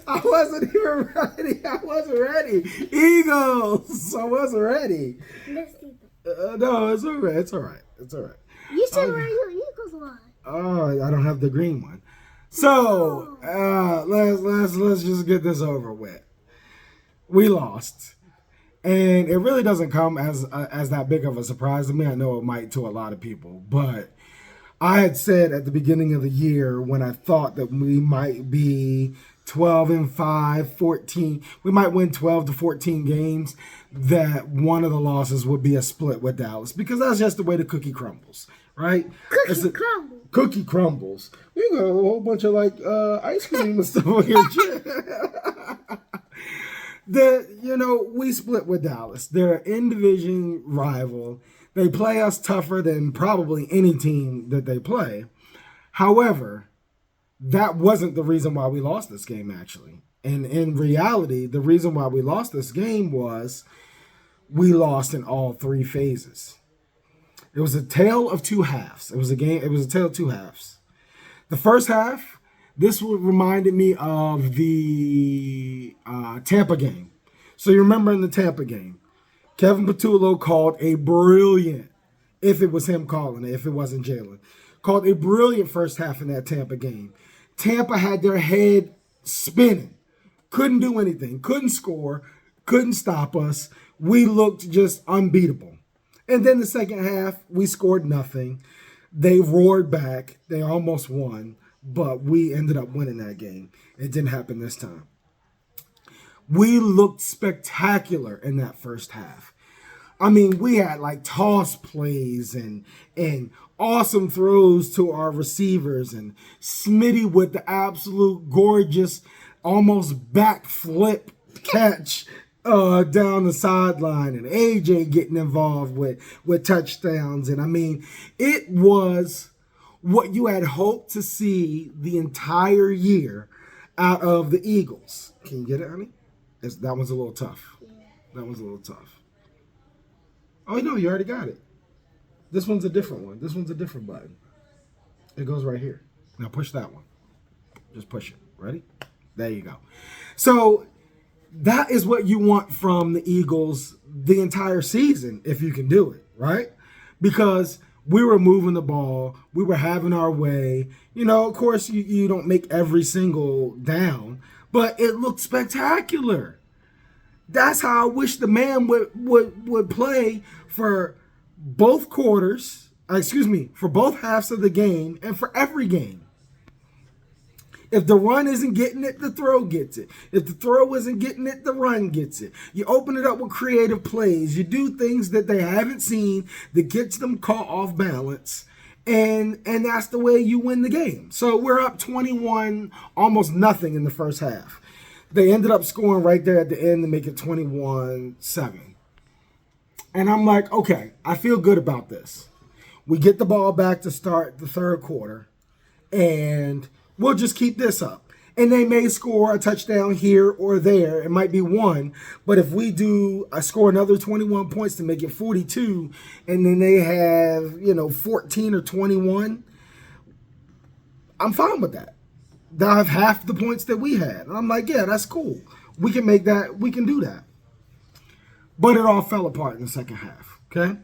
I wasn't even ready. I wasn't ready. Eagles. I wasn't ready. No, it's all right. It's all right. It's all right. You said where your Eagles one. Oh, I don't have the green one. So let's just get this over with. We lost, and it really doesn't come as that big of a surprise to me. I know it might to a lot of people, but I had said at the beginning of the year when I thought that we might be 12-5, 14, we might win 12 to 14 games, that one of the losses would be a split with Dallas, because that's just the way the cookie crumbles, right? Cookie crumbles. We got a whole bunch of ice cream and stuff over here. We split with Dallas. They're an in-division rival. They play us tougher than probably any team that they play. However, that wasn't the reason why we lost this game, actually. And in reality, the reason why we lost this game was we lost in all three phases. It was a tale of two halves. It was a tale of two halves. The first half, this reminded me of the Tampa game. So you remember in the Tampa game, Kevin Patullo called a brilliant, if it was him calling it, if it wasn't Jalen, called a brilliant first half in that Tampa game. Tampa had their head spinning, couldn't do anything, couldn't score, couldn't stop us. We looked just unbeatable. And then the second half, we scored nothing. They roared back. They almost won, but we ended up winning that game. It didn't happen this time. We looked spectacular in that first half. I mean, we had toss plays and awesome throws to our receivers, and Smitty with the absolute gorgeous, almost backflip catch down the sideline, and AJ getting involved with touchdowns. And I mean, it was what you had hoped to see the entire year out of the Eagles. Can you get it, honey? That one's a little tough. That one's a little tough. Oh, no, you already got it. This one's a different one. This one's a different button. It goes right here. Now push that one. Just push it. Ready? There you go. So that is what you want from the Eagles the entire season, if you can do it, right? Because we were moving the ball. We were having our way. Of course, you don't make every single down, but it looked spectacular. That's how I wish the man would play for both quarters, for both halves of the game and for every game. If the run isn't getting it, the throw gets it. If the throw isn't getting it, the run gets it. You open it up with creative plays. You do things that they haven't seen that gets them caught off balance. And that's the way you win the game. So we're up 21, almost nothing in the first half. They ended up scoring right there at the end to make it 21-7. And I'm like, okay, I feel good about this. We get the ball back to start the third quarter, and we'll just keep this up. And they may score a touchdown here or there. It might be one. But if we score another 21 points to make it 42, and then they have, 14 or 21, I'm fine with that. They'll have half the points that we had. And I'm like, yeah, that's cool. We can make that. We can do that. But it all fell apart in the second half, okay?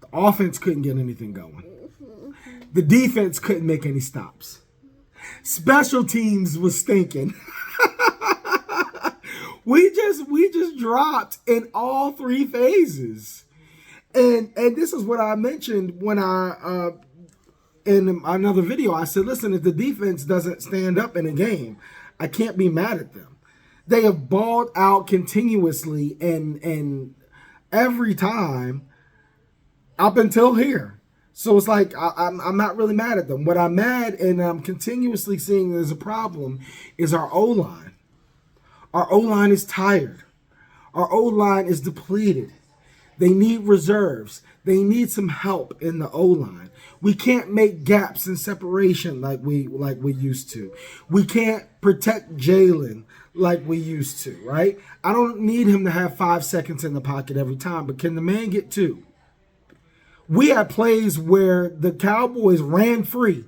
The offense couldn't get anything going. The defense couldn't make any stops. Special teams was stinking. we just dropped in all three phases. And this is what I mentioned when I in another video. I said, listen, if the defense doesn't stand up in a game, I can't be mad at them. They have balled out continuously and every time up until here. So it's like I'm not really mad at them. What I'm mad and I'm continuously seeing as a problem is our O-line. Our O-line is tired. Our O-line is depleted. They need reserves. They need some help in the O-line. We can't make gaps in separation like we used to. We can't protect Jalen like we used to, right? I don't need him to have 5 seconds in the pocket every time, but can the man get 2? We had plays where the Cowboys ran free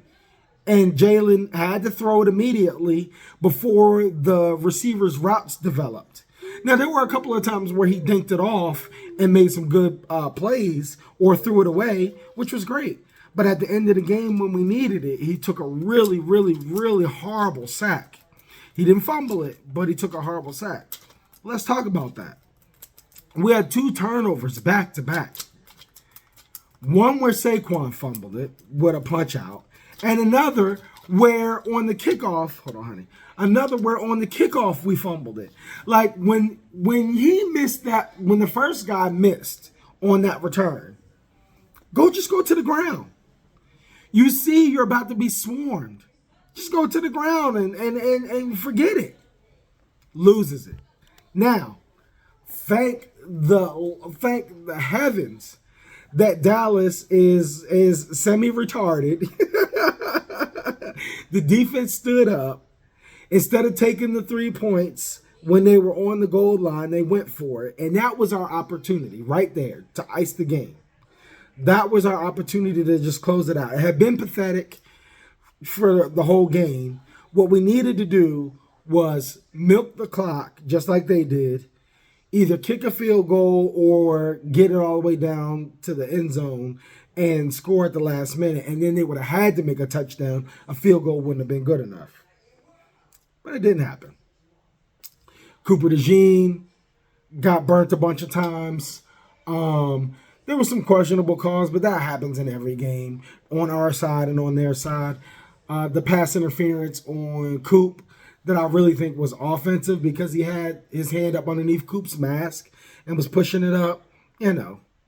And Jalen had to throw it immediately before the receiver's routes developed. Now, there were a couple of times where he dinked it off and made some good plays or threw it away, which was great. But at the end of the game, when we needed it, he took a really, really, really horrible sack. He didn't fumble it, but he took a horrible sack. Let's talk about that. We had 2 turnovers back to back. One where Saquon fumbled it with a punch out, and another where on the kickoff, hold on, honey. Another where on the kickoff we fumbled it. Like when he missed that, when the first guy missed on that return, just go to the ground. You see you're about to be swarmed. Just go to the ground and forget it. Loses it. Now, thank the heavens that Dallas is semi-retarded. The defense stood up. Instead of taking the 3 points when they were on the goal line, they went for it. And that was our opportunity right there to ice the game. That was our opportunity to just close it out. It had been pathetic for the whole game. What we needed to do was milk the clock just like they did. Either kick a field goal or get it all the way down to the end zone and score at the last minute. And then they would have had to make a touchdown. A field goal wouldn't have been good enough. But it didn't happen. Cooper DeJean got burnt a bunch of times. There were some questionable calls, but that happens in every game on our side and on their side. The pass interference on Coop that I really think was offensive because he had his hand up underneath Coop's mask and was pushing it up.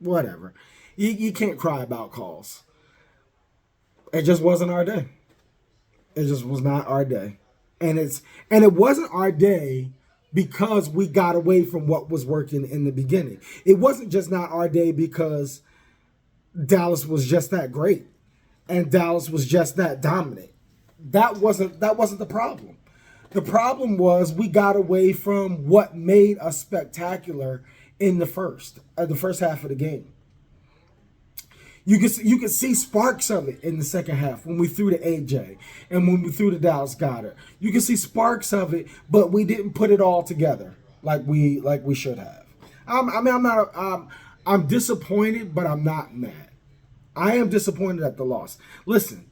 Whatever. You can't cry about calls. It just wasn't our day. It just was not our day. And it wasn't our day because we got away from what was working in the beginning. It wasn't just not our day because Dallas was just that great and Dallas was just that dominant. That wasn't the problem. The problem was we got away from what made us spectacular in the first half of the game. You could see sparks of it in the second half when we threw to AJ and when we threw to Dallas Goedert. You can see sparks of it, but we didn't put it all together like we should have. I'm disappointed, but I'm not mad. I am disappointed at the loss. Listen,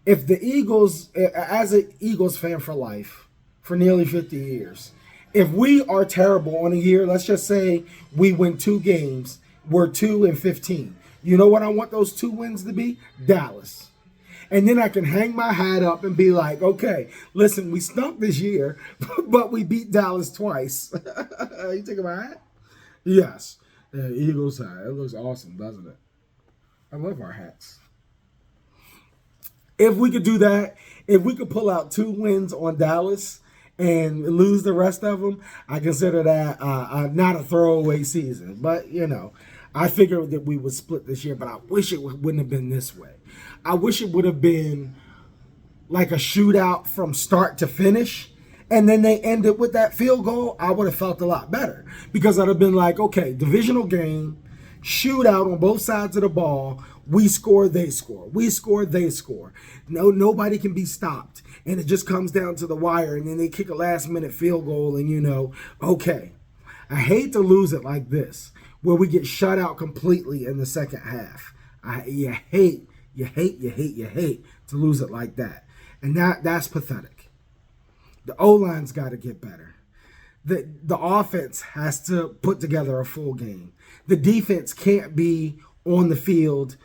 if the Eagles, as an Eagles fan for life, for nearly 50 years, if we are terrible on a year, let's just say we win 2 games, we're 2-15. You know what I want those 2 wins to be? Dallas. And then I can hang my hat up and be like, okay, listen, we stunk this year, but we beat Dallas twice. You taking my hat? Yes. The Eagles hat. It looks awesome, doesn't it? I love our hats. If we could do that, if we could pull out 2 wins on Dallas and lose the rest of them, I consider that not a throwaway season. But, I figured that we would split this year, but I wish it wouldn't have been this way. I wish it would have been like a shootout from start to finish, and then they ended with that field goal. I would have felt a lot better because I'd have been like, okay, divisional game, shootout on both sides of the ball. We score, they score. We score, they score. Nobody can be stopped, and it just comes down to the wire, and then they kick a last-minute field goal, and okay. I hate to lose it like this, where we get shut out completely in the second half. You hate to lose it like that. And that's pathetic. The O-line's got to get better. The offense has to put together a full game. The defense can't be on the field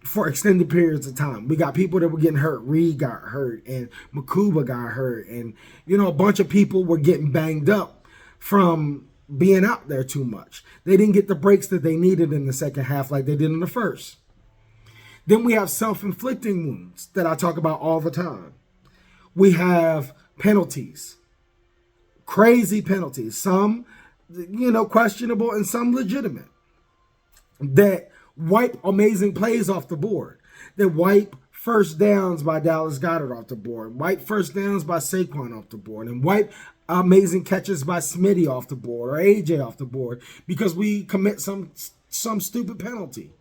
for extended periods of time. We got people that were getting hurt. Reed got hurt, and Makuba got hurt, and a bunch of people were getting banged up from being out there too much. They didn't get the breaks that they needed in the second half like they did in the first. Then we have self-inflicting wounds that I talk about all the time. We have penalties, crazy penalties, some, questionable and some legitimate, that wipe amazing plays off the board, that wipe first downs by Dallas Goedert off the board, wipe first downs by Saquon off the board, and wipe amazing catches by Smitty off the board or AJ off the board because we commit some stupid penalty.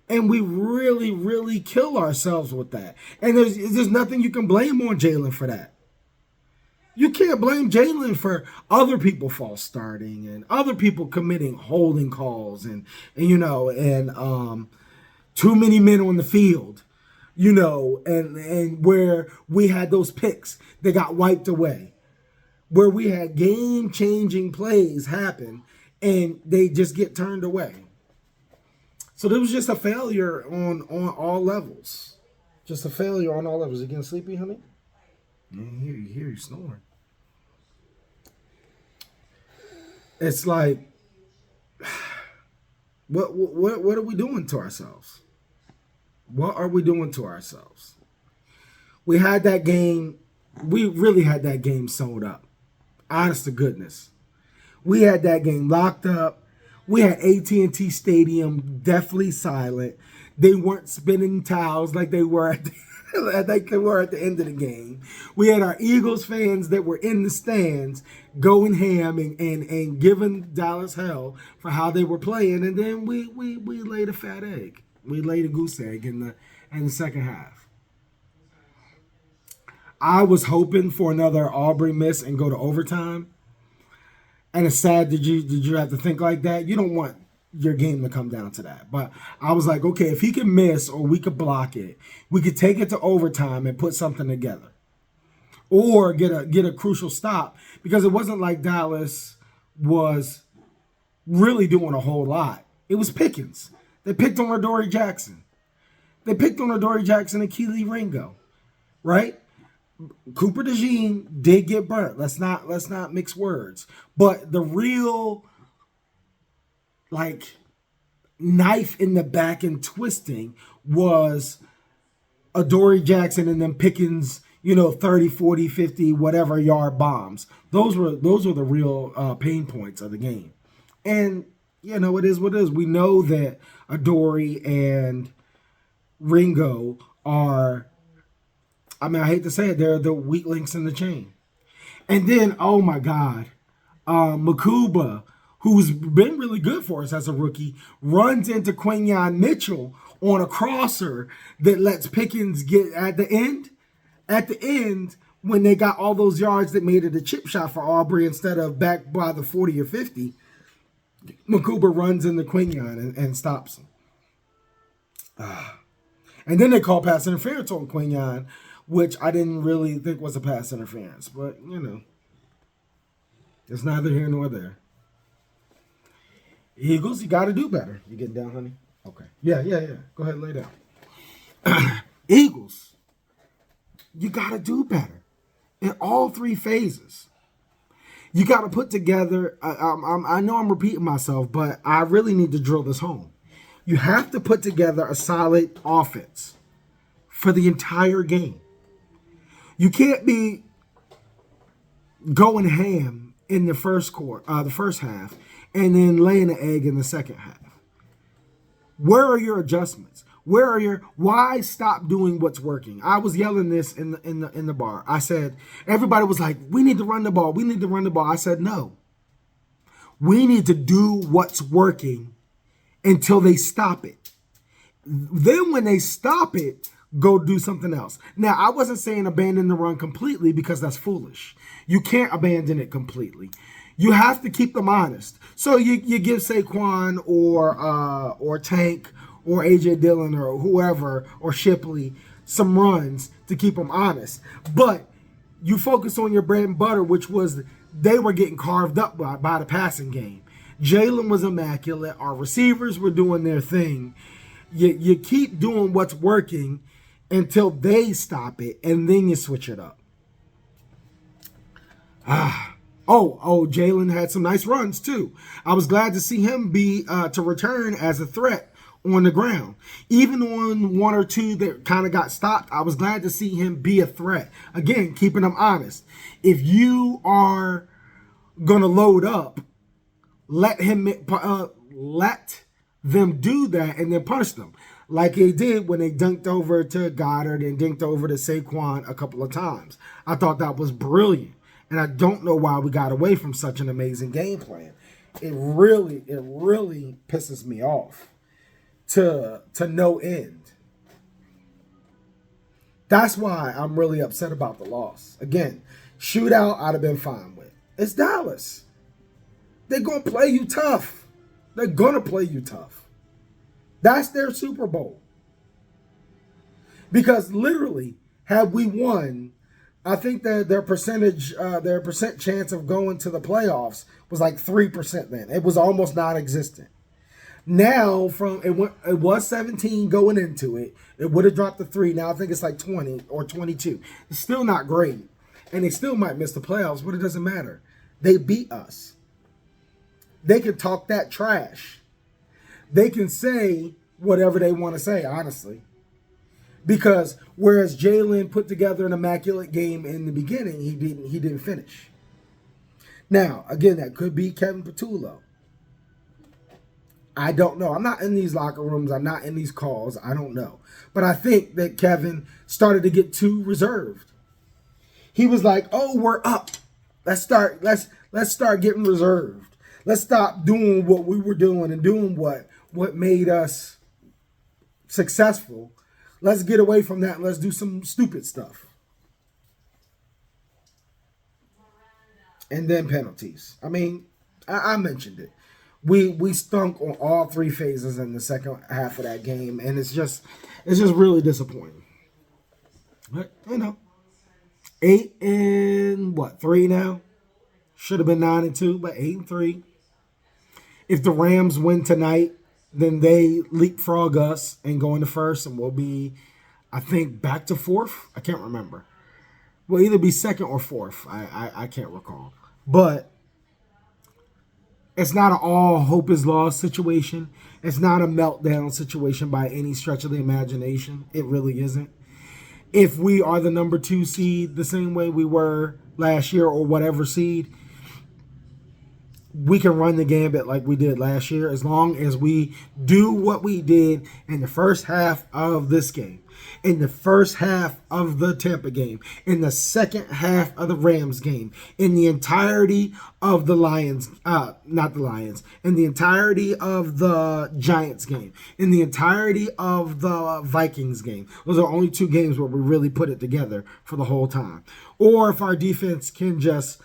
And we really, really kill ourselves with that. And there's nothing you can blame on Jalen for that. You can't blame Jalen for other people false starting and other people committing holding calls and too many men on the field, and where we had those picks that got wiped away, where we had game-changing plays happen and they just get turned away. So there was just a failure on all levels. Just a failure on all levels. You getting sleepy, honey? You hear you snoring. It's like, what are we doing to ourselves? What are we doing to ourselves? We had that game. We really had that game sewn up. Honest to goodness. We had that game locked up. We had AT&T Stadium deathly silent. They weren't spinning towels like they were at the end of the game. We had our Eagles fans that were in the stands going ham and giving Dallas hell for how they were playing. And then we laid a fat egg. We laid a goose egg in the second half. I was hoping for another Aubrey miss and go to overtime. And it's sad, did you have to think like that? You don't want your game to come down to that. But I was like, okay, if he could miss or we could block it, we could take it to overtime and put something together. Or get a crucial stop, because it wasn't like Dallas was really doing a whole lot. It was Pickens. They picked on Adoree Jackson. They picked on Adoree Jackson and Keely Ringo, right? Cooper DeJean did get burnt. Let's not mix words. But the real knife in the back and twisting was Adoree Jackson and then Pickens, 30, 40, 50, whatever yard bombs. Those were the real pain points of the game. And it is what it is. We know that Adoree and Ringo are, I hate to say it, they're the weak links in the chain. And then, oh my God, Makuba, who's been really good for us as a rookie, runs into Quinyon Mitchell on a crosser that lets Pickens get at the end. At the end, when they got all those yards that made it a chip shot for Aubrey instead of back by the 40 or 50, Makuba runs into Quinyon and stops him. And then they call pass interference on Quinyon, which I didn't really think was a pass interference. But, it's neither here nor there. Eagles, you got to do better. You getting down, honey? Okay. Yeah. Go ahead and lay down. Eagles, you got to do better in all three phases. You got to put together, I know I'm repeating myself, but I really need to drill this home. You have to put together a solid offense for the entire game. You can't be going ham in the first half, and then laying an egg in the second half. Where are your adjustments? Why stop doing what's working? I was yelling this in the bar. I said, everybody was like, we need to run the ball. We need to run the ball. I said, no. We need to do what's working until they stop it. Then when they stop it, go do something else. Now, I wasn't saying abandon the run completely, because that's foolish. You can't abandon it completely. You have to keep them honest. So you give Saquon or Tank or AJ Dillon or whoever or Shipley some runs to keep them honest. But you focus on your bread and butter, which was they were getting carved up by the passing game. Jalen was immaculate. Our receivers were doing their thing. You keep doing what's working until they stop it, and then you switch it up. Jalen had some nice runs too. I was glad to see him to return as a threat on the ground. Even on one or two that kind of got stopped, I was glad to see him be a threat. Again, keeping them honest. If you are going to load up, let them do that and then punish them. Like they did when they dunked over to Goddard and dunked over to Saquon a couple of times. I thought that was brilliant. And I don't know why we got away from such an amazing game plan. It really pisses me off. to no end. That's why I'm really upset about the loss. Again, shootout I'd have been fine with. It's Dallas. They're going to play you tough. They're going to play you tough. That's their Super Bowl. Because literally, had we won, I think that their percent chance of going to the playoffs was like 3% then. It was almost non-existent. Now, it was 17 going into it. It would have dropped to 3. Now I think it's like 20 or 22. It's still not great. And they still might miss the playoffs, but it doesn't matter. They beat us. They can talk that trash. They can say whatever they want to say, honestly. Because whereas Jalen put together an immaculate game in the beginning, he didn't finish. Now, again, that could be Kevin Patullo. I don't know. I'm not in these locker rooms. I'm not in these calls. I don't know. But I think that Kevin started to get too reserved. He was like, "Oh, we're up. Let's start getting reserved. Let's stop doing what we were doing and doing what made us successful. Let's get away from that and let's do some stupid stuff." And then penalties. I mean, I mentioned it. We stunk on all 3 phases in the second half of that game, and it's just really disappointing. But 8-3 now. Should have been 9-2, but 8-3. If the Rams win tonight, then they leapfrog us and go into first, and we'll be, I think, back to 4th. I can't remember. We'll either be 2nd or 4th. I can't recall, but. It's not an all hope is lost situation. It's not a meltdown situation by any stretch of the imagination. It really isn't. If we are the number 2 seed, the same way we were last year or whatever seed, we can run the gambit like we did last year as long as we do what we did in the first half of this game, in the first half of the Tampa game, in the second half of the Rams game, in the entirety of the in the entirety of the Giants game, in the entirety of the Vikings game. Those are only 2 games where we really put it together for the whole time. Or if our defense can just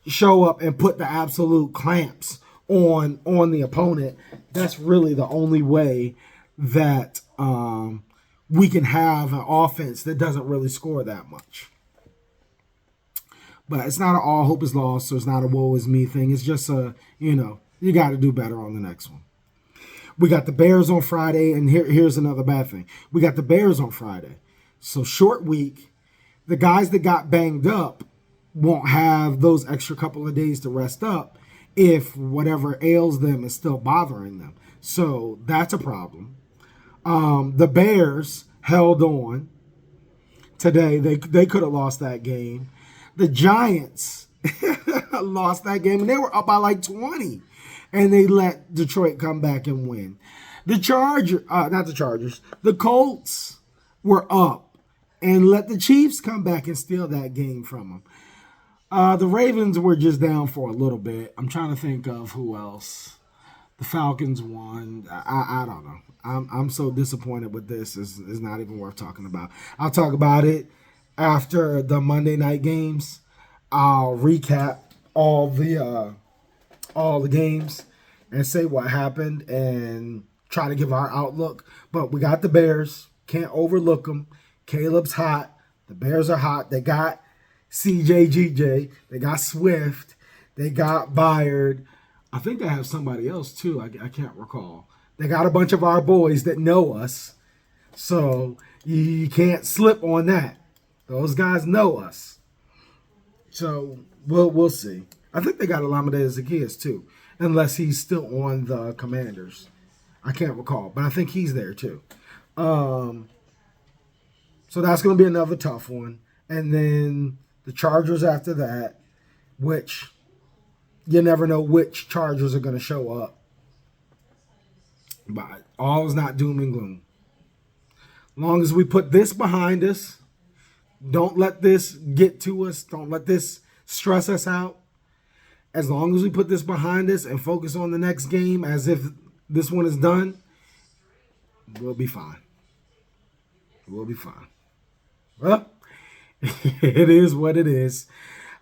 show up and put the absolute clamps on the opponent, that's really the only way that we can have an offense that doesn't really score that much. But it's not an all hope is lost, so it's not a woe is me thing. It's just you got to do better on the next one. We got the Bears on Friday, and here's another bad thing. We got the Bears on Friday. So short week. The guys that got banged up won't have those extra couple of days to rest up if whatever ails them is still bothering them. So that's a problem. The Bears held on today. They could have lost that game. The Giants lost that game, and they were up by like 20. And they let Detroit come back and win. The Colts were up and let the Chiefs come back and steal that game from them. The Ravens were just down for a little bit. I'm trying to think of who else. The Falcons won. I don't know. I'm so disappointed with this. It's not even worth talking about. I'll talk about it after the Monday night games. I'll recap all the games and say what happened and try to give our outlook. But we got the Bears. Can't overlook them. Caleb's hot. The Bears are hot. They got CJGJ. They got Swift. They got Byard. I think they have somebody else too. I can't recall. They got a bunch of our boys that know us. So you can't slip on that. Those guys know us. So we'll see. I think they got Alameda Zacchaeus too. Unless he's still on the Commanders. I can't recall. But I think he's there too. So that's going to be another tough one. And then the Chargers after that, which you never know which Chargers are going to show up. But all is not doom and gloom. As long as we put this behind us, don't let this get to us, don't let this stress us out. As long as we put this behind us and focus on the next game as if this one is done, We'll be fine. We'll be fine. Well, it is what it is.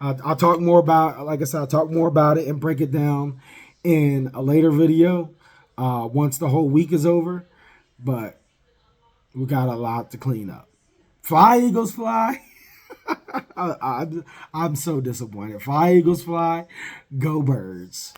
I'll talk more about, like I said, I'll talk more about it and break it down in a later video once the whole week is over. But we got a lot to clean up. Fly, Eagles, fly. I'm so disappointed. Fly, Eagles, fly. Go, Birds.